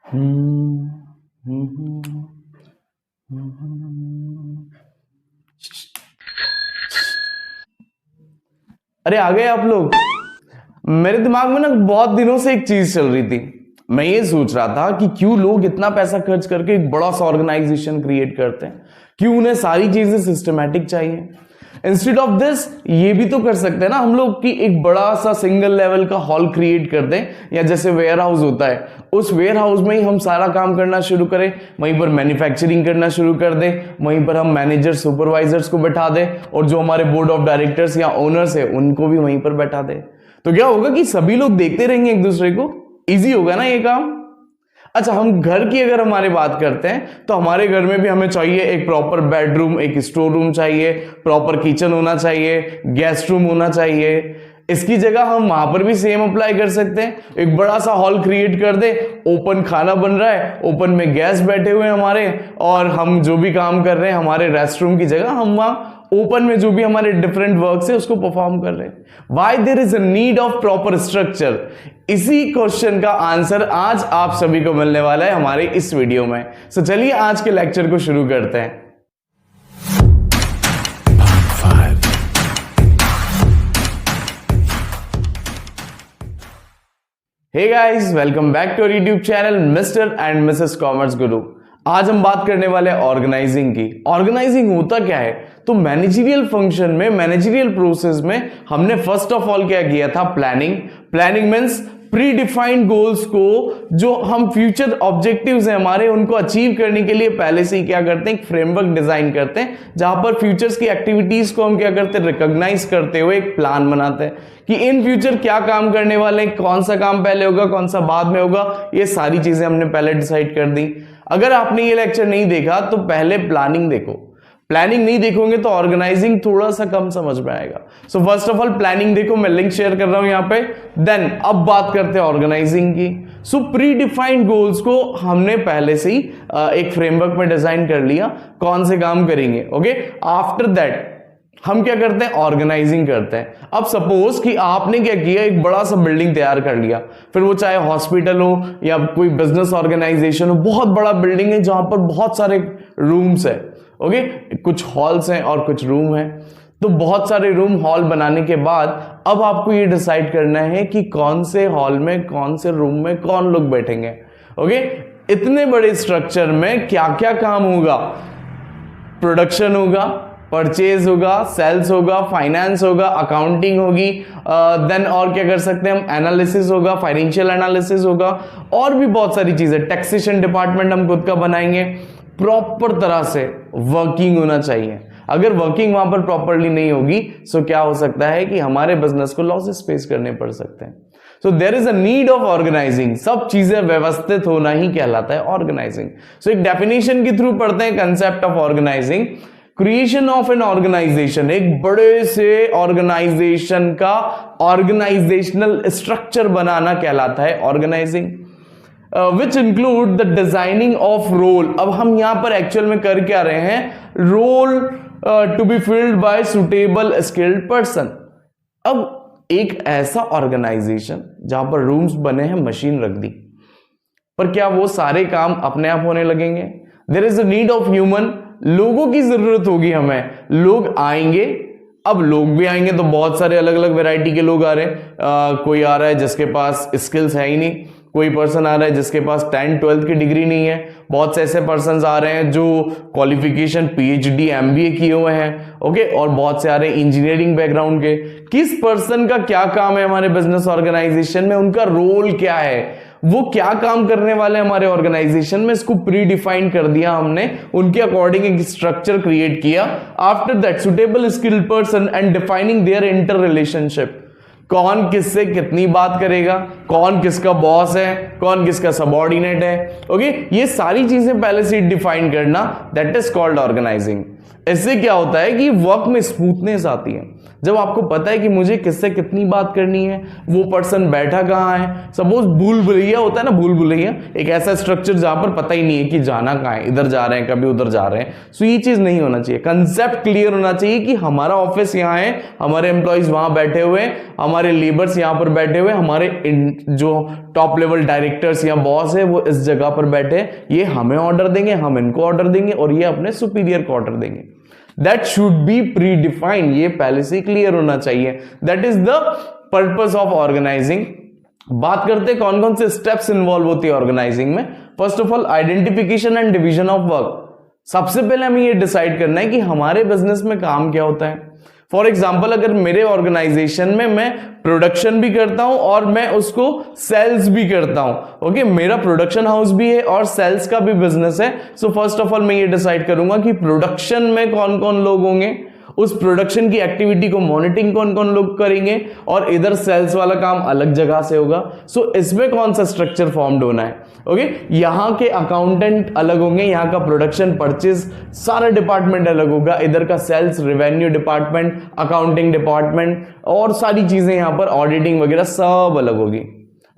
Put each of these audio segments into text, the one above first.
हम्म, हम्म, अरे आ गए आप लोग। मेरे दिमाग में ना बहुत दिनों से एक चीज चल रही थी। मैं ये सोच रहा था कि क्यों लोग इतना पैसा खर्च करके एक बड़ा सा ऑर्गेनाइजेशन क्रिएट करते हैं, क्यों उन्हें सारी चीजें सिस्टमैटिक चाहिए। इंस्टेड ऑफ दिस ये भी तो कर सकते हैं ना हम लोग कि एक बड़ा सा सिंगल लेवल का हॉल क्रिएट कर दें, या जैसे वेयर हाउस होता है उस वेयर हाउस में ही हम सारा काम करना शुरू करें, वहीं पर मैन्युफैक्चरिंग करना शुरू कर दें, वहीं पर हम मैनेजर सुपरवाइजर्स को बैठा दें और जो हमारे बोर्ड ऑफ डायरेक्टर्स या ओनर्स है उनको भी वहीं पर बैठा दें। तो क्या होगा कि सभी लोग देखते रहेंगे एक दूसरे को, इजी होगा ना ये काम। अच्छा, हम घर की अगर हमारे बात करते हैं तो हमारे घर में भी हमें चाहिए एक प्रॉपर बेडरूम, एक स्टोर रूम चाहिए, प्रॉपर किचन होना चाहिए, गेस्ट रूम होना चाहिए। इसकी जगह हम वहां पर भी सेम अप्लाई कर सकते हैं, एक बड़ा सा हॉल क्रिएट कर दे, ओपन खाना बन रहा है, ओपन में गेस्ट बैठे हुए हैं हमारे, और हम जो भी काम कर रहे हैं हमारे रेस्ट रूम की जगह हम वहां ओपन में जो भी हमारे डिफरेंट वर्क्स है उसको परफॉर्म कर रहे हैं। Why there is a need of proper structure, इसी क्वेश्चन का आंसर आज आप सभी को मिलने वाला है हमारे इस वीडियो में। सो चलिए आज के लेक्चर को शुरू करते हैं। Hey guys, welcome back to YouTube channel mister and missus commerce Guru. आज हम बात करने वाले हैं ऑर्गेनाइजिंग की। ऑर्गेनाइजिंग होता क्या है? तो मैनेजरियल फंक्शन में, मैनेजरियल प्रोसेस में हमने फर्स्ट ऑफ ऑल क्या किया था? Planning. Planning means pre defined goals को, जो हम फ्यूचर ऑब्जेक्टिव्स हैं हमारे, उनको अचीव करने के लिए पहले से ही क्या करते हैं? एक फ्रेमवर्क डिजाइन करते हैं, जहां पर फ्यूचर्स की एक्टिविटीज को हम क्या करते हैं? रिकॉग्नाइज करते हुए एक प्लान बनाते हैं कि इन फ्यूचर क्या काम करने वाले हैं, कौन सा काम पहले होगा, कौन सा बाद में होगा। ये सारी चीजें हमने पहले डिसाइड कर दी। अगर आपने ये लेक्चर नहीं देखा तो पहले प्लानिंग देखो। प्लानिंग नहीं देखोगे तो ऑर्गेनाइजिंग थोड़ा सा कम समझ में आएगा। सो फर्स्ट ऑफ ऑल प्लानिंग देखो, मैं लिंक शेयर कर रहा हूं यहां पे। देन अब बात करते हैं ऑर्गेनाइजिंग की। सो प्री डिफाइंड गोल्स को हमने पहले से ही एक फ्रेमवर्क में डिजाइन कर लिया, कौन से काम करेंगे। ओके, आफ्टर दैट हम क्या करते हैं? ऑर्गेनाइजिंग करते हैं। अब सपोज कि आपने क्या किया, एक बड़ा सा बिल्डिंग तैयार कर लिया, फिर वो चाहे हॉस्पिटल हो या कोई बिजनेस ऑर्गेनाइजेशन हो, बहुत बड़ा बिल्डिंग है जहां पर बहुत सारे रूम्स है। ओके, कुछ हॉल्स हैं और कुछ रूम हैं। तो बहुत सारे रूम हॉल बनाने के बाद अब आपको ये डिसाइड करना है कि कौन से हॉल में, कौन से रूम में कौन लोग बैठेंगे। ओके, इतने बड़े स्ट्रक्चर में क्या क्या काम होगा? प्रोडक्शन होगा, परचेज होगा, सेल्स होगा, फाइनेंस होगा, अकाउंटिंग होगी, देन और क्या कर सकते हैं हम? एनालिसिस होगा, फाइनेंशियल एनालिसिस होगा, और भी बहुत सारी चीजें। टैक्सेशन डिपार्टमेंट हम खुद का बनाएंगे। प्रॉपर तरह से वर्किंग होना चाहिए। अगर वर्किंग वहां पर प्रॉपरली नहीं होगी तो क्या हो सकता है कि हमारे बिजनेस को लॉसेस फेस करने पड़ सकते हैं। So there is a need of organising. सब चीजें व्यवस्थित होना ही कहलाता है ऑर्गेनाइजिंग। सो एक डेफिनेशन के थ्रू पढ़ते हैं concept of organising. Creation of an organisation, एक बड़े से ऑर्गेनाइजेशन का ऑर्गेनाइजेशनल स्ट्रक्चर बनाना कहलाता है organising. Which include the designing of role. अब हम यहां पर एक्चुअल में कर क्या रहे हैं? Role to be filled by suitable skilled person. अब एक ऐसा ऑर्गेनाइजेशन जहां पर रूम्स बने हैं, मशीन रख दी, पर क्या वो सारे काम अपने आप होने लगेंगे? There is a need of human. लोगों की जरूरत होगी हमें, लोग आएंगे। अब लोग भी आएंगे तो बहुत सारे अलग अलग वैरायटी के लोग आ रहे हैं। कोई आ रहा है जिसके पास स्किल्स है ही नहीं, कोई पर्सन आ रहा है जिसके पास 10-12 की डिग्री नहीं है, बहुत से ऐसे पर्सन आ रहे हैं जो क्वालिफिकेशन PhD MBA किए हुए हैं। ओके, और बहुत से आ रहे हैं इंजीनियरिंग बैकग्राउंड के। किस पर्सन का क्या काम है हमारे बिजनेस ऑर्गेनाइजेशन में, उनका रोल क्या है, वो क्या काम करने वाले हमारे ऑर्गेनाइजेशन में, इसको प्री डिफाइन कर दिया हमने, उनके अकॉर्डिंग एक स्ट्रक्चर क्रिएट किया। After that suitable skilled person and defining their inter relationship. कौन किससे कितनी बात करेगा, कौन किसका बॉस है, कौन किसका सबऑर्डिनेट है। ओके, ये सारी चीजें पहले से डिफाइन करना, दैट इज कॉल्ड ऑर्गेनाइजिंग। इससे क्या होता है कि वर्क में स्मूथनेस आती है। जब आपको पता है कि मुझे किससे कितनी बात करनी है, वो पर्सन बैठा कहाँ है, सपोज भूल भुलैया होता है ना, भूल भुलैया एक ऐसा स्ट्रक्चर जहां पर पता ही नहीं है कि जाना कहाँ है, इधर जा रहे हैं कभी उधर जा रहे हैं। सो ये चीज नहीं होना चाहिए, कंसेप्ट क्लियर होना चाहिए कि हमारा ऑफिस यहाँ है, हमारे एम्प्लॉइज वहां बैठे हुए, हमारे लेबर्स यहाँ पर बैठे हुए, हमारे जो टॉप लेवल डायरेक्टर्स या बॉस है वो इस जगह पर बैठे, ये हमें ऑर्डर देंगे, हम इनको ऑर्डर देंगे और ये अपने सुपीरियर को ऑर्डर देंगे। That should be predefined, ये पहले से क्लियर होना चाहिए। That is the purpose of organising. बात करते हैं कौन कौन से स्टेप्स इन्वॉल्व होती है ऑर्गेनाइजिंग में। First of all identification and division of work. सबसे पहले हमें ये डिसाइड करना है कि हमारे बिजनेस में काम क्या होता है। फॉर एग्जाम्पल, अगर मेरे ऑर्गेनाइजेशन में मैं प्रोडक्शन भी करता हूं और मैं उसको सेल्स भी करता हूं, ओके, मेरा प्रोडक्शन हाउस भी है और सेल्स का भी बिजनेस है। सो फर्स्ट ऑफ ऑल मैं ये डिसाइड करूंगा कि प्रोडक्शन में कौन कौन लोग होंगे, उस प्रोडक्शन की एक्टिविटी को मॉनिटरिंग कौन कौन लोग करेंगे, और इधर सेल्स वाला काम अलग जगह से होगा। सो इसमें कौन सा स्ट्रक्चर फॉर्म्ड होना है, ओके, यहाँ के अकाउंटेंट अलग होंगे, यहाँ का प्रोडक्शन परचेज सारा डिपार्टमेंट अलग होगा, इधर का sales revenue department, accounting department और सारी चीजें यहाँ पर ऑडिटिंग वगैरह सब अलग होगी।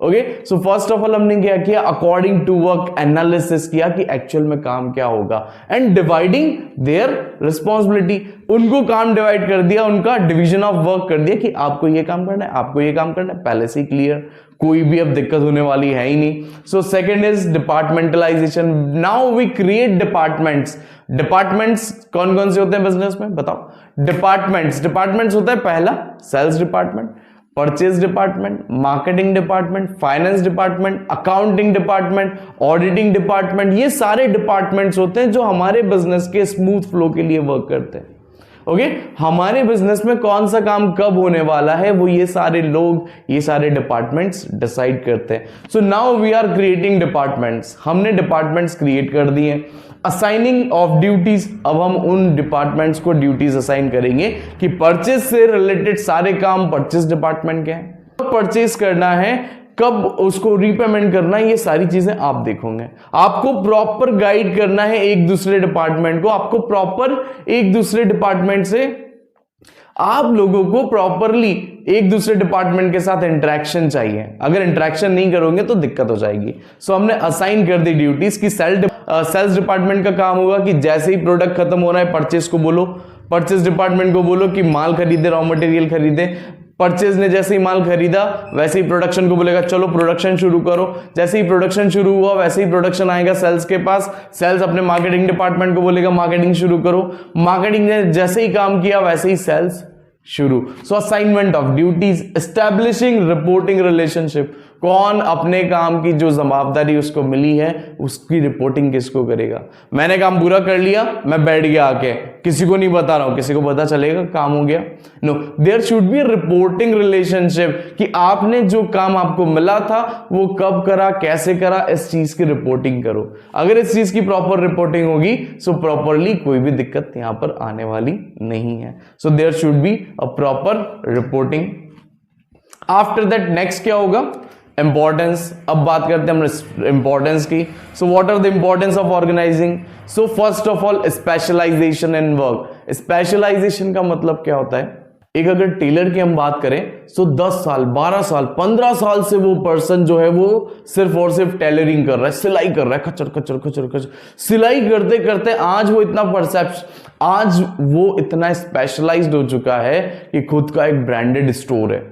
Okay, so first of all हमने क्या किया, अकॉर्डिंग टू वर्क एनालिसिस किया कि एक्चुअल में काम क्या होगा, एंड डिवाइडिंग देयर रिस्पॉन्सिबिलिटी, उनको काम डिवाइड कर दिया, उनका डिवीजन ऑफ वर्क कर दिया कि आपको ये काम करना है, आपको ये काम करना है, पहले से ही क्लियर, कोई भी अब दिक्कत होने वाली है ही नहीं। So second is departmentalisation. Now we create departments. Departments कौन कौन से होते हैं बिजनेस में, बताओ। डिपार्टमेंट्स होता है पहला sales department, purchase department, marketing department, finance department, accounting department, auditing department. ये सारे डिपार्टमेंट्स होते हैं जो हमारे बिजनेस के स्मूथ फ्लो के लिए वर्क करते हैं। ओके, हमारे बिजनेस में कौन सा काम कब होने वाला है वो ये सारे लोग, ये सारे डिपार्टमेंट्स डिसाइड करते हैं। So now we are creating departments. हमने डिपार्टमेंट्स क्रिएट कर दिए। असाइनिंग ऑफ ड्यूटीज, अब हम उन डिपार्टमेंट्स को ड्यूटीज असाइन करेंगे कि परचेज से रिलेटेड सारे काम परचेज डिपार्टमेंट के हैं, कब परचेज करना है, कब उसको रीपेमेंट करना है, ये सारी चीजें आप देखोगे। आपको प्रॉपर गाइड करना है एक दूसरे डिपार्टमेंट को, आपको प्रॉपर एक दूसरे डिपार्टमेंट से, आप लोगों को प्रॉपरली एक दूसरे डिपार्टमेंट के साथ इंटरेक्शन चाहिए। अगर इंटरेक्शन नहीं करोगे तो दिक्कत हो जाएगी। सो हमने असाइन कर दी ड्यूटीज की सेल्स डिपार्टमेंट का काम होगा कि जैसे ही प्रोडक्ट खत्म हो रहा है परचेज को बोलो, परचेज डिपार्टमेंट को बोलो कि माल खरीदे, रॉ मटेरियल खरीदे। परचेज ने जैसे ही माल खरीदा वैसे ही प्रोडक्शन को बोलेगा चलो प्रोडक्शन शुरू करो। जैसे ही प्रोडक्शन शुरू हुआ वैसे ही प्रोडक्शन आएगा सेल्स के पास, सेल्स अपने मार्केटिंग डिपार्टमेंट को बोलेगा मार्केटिंग शुरू करो। मार्केटिंग ने जैसे ही काम किया वैसे ही सेल्स शुरू। So assignment of duties, establishing reporting relationship, कौन अपने काम की जो जवाबदारी उसको मिली है उसकी रिपोर्टिंग किसको करेगा। मैंने काम पूरा कर लिया, मैं बैठ गया आके, किसी को नहीं बता रहा हूं, किसी को पता चलेगा काम हो गया? No, there should be reporting relationship कि आपने जो काम आपको मिला था वो कब करा, कैसे करा, इस चीज की रिपोर्टिंग करो। अगर इस चीज की प्रॉपर रिपोर्टिंग होगी सो प्रॉपरली कोई भी दिक्कत यहां पर आने वाली नहीं है। So there should be a proper reporting. After that next क्या होगा, इंपॉर्टेंस। अब बात करते हैं हम इंपॉर्टेंस की। So what are the importance of organising? So first of all specialisation in work. Specialisation का मतलब क्या होता है, एक अगर टेलर की हम बात करें तो 10 साल 12 साल 15 साल से वो पर्सन जो है वो सिर्फ और सिर्फ टेलरिंग कर रहा है, सिलाई कर रहा है, खचर खचर खचर खचर सिलाई करते करते आज वो इतना आज वो इतना स्पेशलाइज्ड हो चुका है कि खुद का एक ब्रांडेड स्टोर है।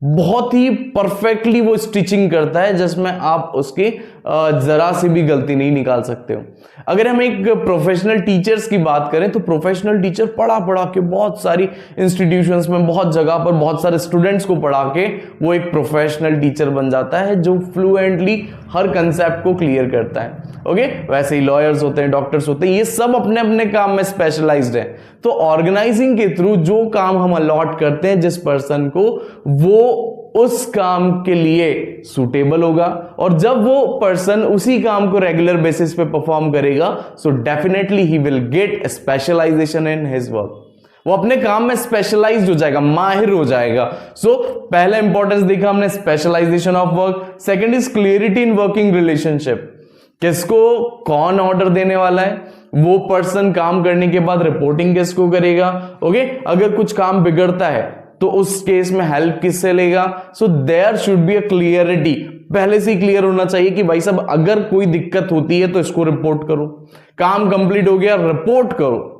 बहुत ही परफेक्टली वो स्टिचिंग करता है जिसमें आप उसकी जरा से भी गलती नहीं निकाल सकते हो। अगर हम एक प्रोफेशनल टीचर्स की बात करें तो प्रोफेशनल टीचर पढ़ा के बहुत सारी इंस्टीट्यूशंस में बहुत जगह पर बहुत सारे स्टूडेंट्स को पढ़ा के वो एक प्रोफेशनल टीचर बन जाता है जो फ्लुएंटली हर कंसेप्ट को क्लियर करता है। ओके, वैसे ही लॉयर्स होते हैं, डॉक्टर्स होते हैं, ये सब अपने अपने काम में स्पेशलाइज्ड है। तो ऑर्गेनाइजिंग के थ्रू जो काम हम अलॉट करते हैं जिस पर्सन को, वो उस काम के लिए सूटेबल होगा, और जब वो पर्सन उसी काम को रेगुलर बेसिस पे परफॉर्म करेगा so definitely he will get specialisation in his work. वो अपने काम में स्पेशलाइज्ड हो जाएगा, माहिर हो जाएगा। सो पहला इंपॉर्टेंस देखा हमने specialisation of work. Second is clarity in working relationship. किसको कौन ऑर्डर देने वाला है, वो पर्सन काम करने के बाद रिपोर्टिंग किसको करेगा, ओके। अगर कुछ काम बिगड़ता है तो उस केस में हेल्प किससे लेगा। So there should be a clarity, पहले से ही क्लियर होना चाहिए कि भाई साहब अगर कोई दिक्कत होती है तो इसको रिपोर्ट करो, काम कंप्लीट हो गया रिपोर्ट करो।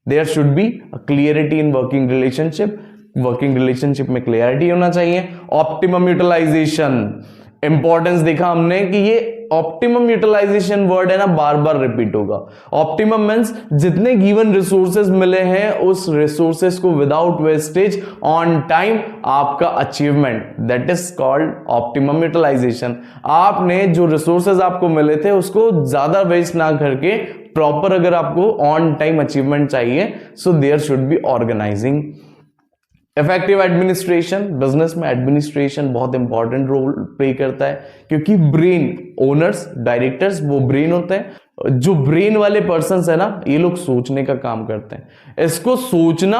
There should be a clarity in working relationship, working relationship में क्लियरिटी होना चाहिए। ऑप्टिमम यूटिलाइजेशन, इंपॉर्टेंस देखा हमने कि ये ऑप्टिमम यूटिलाइजेशन वर्ड है ना, बार बार रिपीट होगा। ऑप्टिमम मींस जितने गिवन रिसोर्सेज मिले हैं उस रिसोर्सेज को विदाउट वेस्टेज ऑन टाइम आपका achievement, that is called optimum utilisation. आपने जो रिसोर्सेज आपको मिले थे उसको ज्यादा वेस्ट ना करके प्रॉपर, अगर आपको ऑन टाइम अचीवमेंट चाहिए, so there should be organising. Effective administration, business में एडमिनिस्ट्रेशन बहुत इंपॉर्टेंट रोल प्ले करता है, क्योंकि ब्रेन, ओनर्स, डायरेक्टर्स वो ब्रेन होते हैं। जो ब्रेन वाले पर्सन्स है ना, ये लोग सोचने का काम करते हैं। इसको सोचना,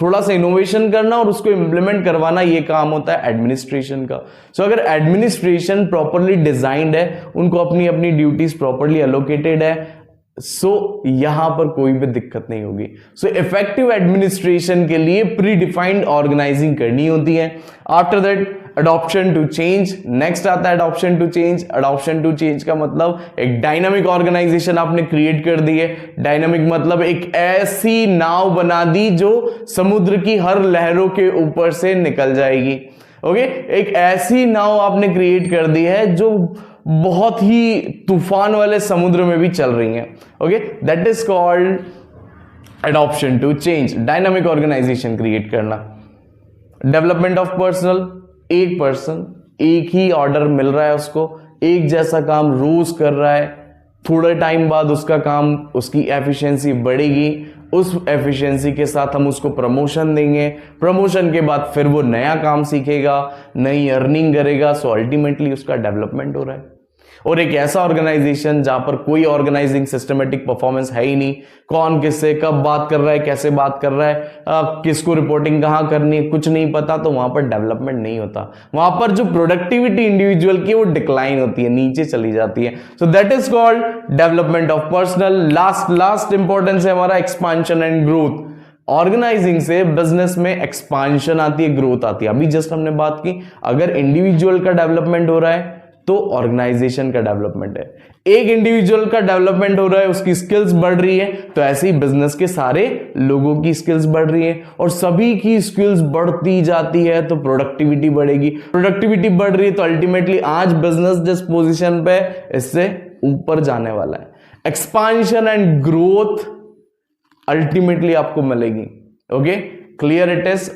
थोड़ा सा इनोवेशन करना और उसको इंप्लीमेंट करवाना, ये काम होता है एडमिनिस्ट्रेशन का। सो अगर एडमिनिस्ट्रेशन प्रॉपरली डिजाइंड है, उनको अपनी अपनी ड्यूटीज प्रॉपरली एलोकेटेड है, सो यहां पर कोई भी दिक्कत नहीं होगी। सो इफेक्टिव एडमिनिस्ट्रेशन के लिए प्री डिफाइंड ऑर्गेनाइजिंग करनी होती है। After that adoption to change, next आता है adoption to change. Adoption to change का मतलब एक डायनामिक ऑर्गेनाइजेशन आपने क्रिएट कर दी है। डायनामिक मतलब एक ऐसी नाव बना दी जो समुद्र की हर लहरों के ऊपर से निकल जाएगी, ओके। एक ऐसी नाव आपने क्रिएट कर दी है जो बहुत ही तूफान वाले समुद्र में भी चल रही हैं, okay. That is called adoption to change, dynamic organisation create करना। डेवलपमेंट ऑफ पर्सनल, एक पर्सन, एक ही ऑर्डर मिल रहा है उसको, एक जैसा काम रोज कर रहा है, थोड़े टाइम बाद उसका काम, उसकी एफिशिएंसी बढ़ेगी, उस एफिशिएंसी के साथ हम उसको प्रमोशन देंगे, प्रमोशन के बाद फिर वो नया काम सीखेगा, नई अर्निंग करेगा। सो अल्टीमेटली उसका डेवलपमेंट हो रहा है। और एक ऐसा ऑर्गेनाइजेशन जहां पर कोई ऑर्गेनाइजिंग सिस्टमेटिक परफॉर्मेंस है ही नहीं, कौन किससे कब बात कर रहा है, कैसे बात कर रहा है, किसको रिपोर्टिंग कहां करनी है, कुछ नहीं पता, तो वहां पर डेवलपमेंट नहीं होता। वहां पर जो प्रोडक्टिविटी इंडिविजुअल की वो डिक्लाइन होती है, नीचे चली जाती है। So that is called development of personal. Last importance है हमारा एक्सपांशन एंड ग्रोथ। ऑर्गेनाइजिंग से बिजनेस में एक्सपांशन आती है, ग्रोथ आती है। अभी जस्ट हमने बात की, अगर इंडिविजुअल का डेवलपमेंट हो रहा है तो ऑर्गेनाइजेशन का डेवलपमेंट है। एक इंडिविजुअल का डेवलपमेंट हो रहा है, उसकी स्किल्स बढ़ रही है, तो ऐसे ही बिजनेस के सारे लोगों की स्किल्स बढ़ रही है, और सभी की स्किल्स बढ़ती जाती है तो प्रोडक्टिविटी बढ़ेगी। प्रोडक्टिविटी बढ़ रही है तो अल्टीमेटली आज बिजनेस जिस पोजीशन पे, इससे ऊपर जाने वाला है। एक्सपांशन एंड ग्रोथ अल्टीमेटली आपको मिलेगी, ओके। Clear it is.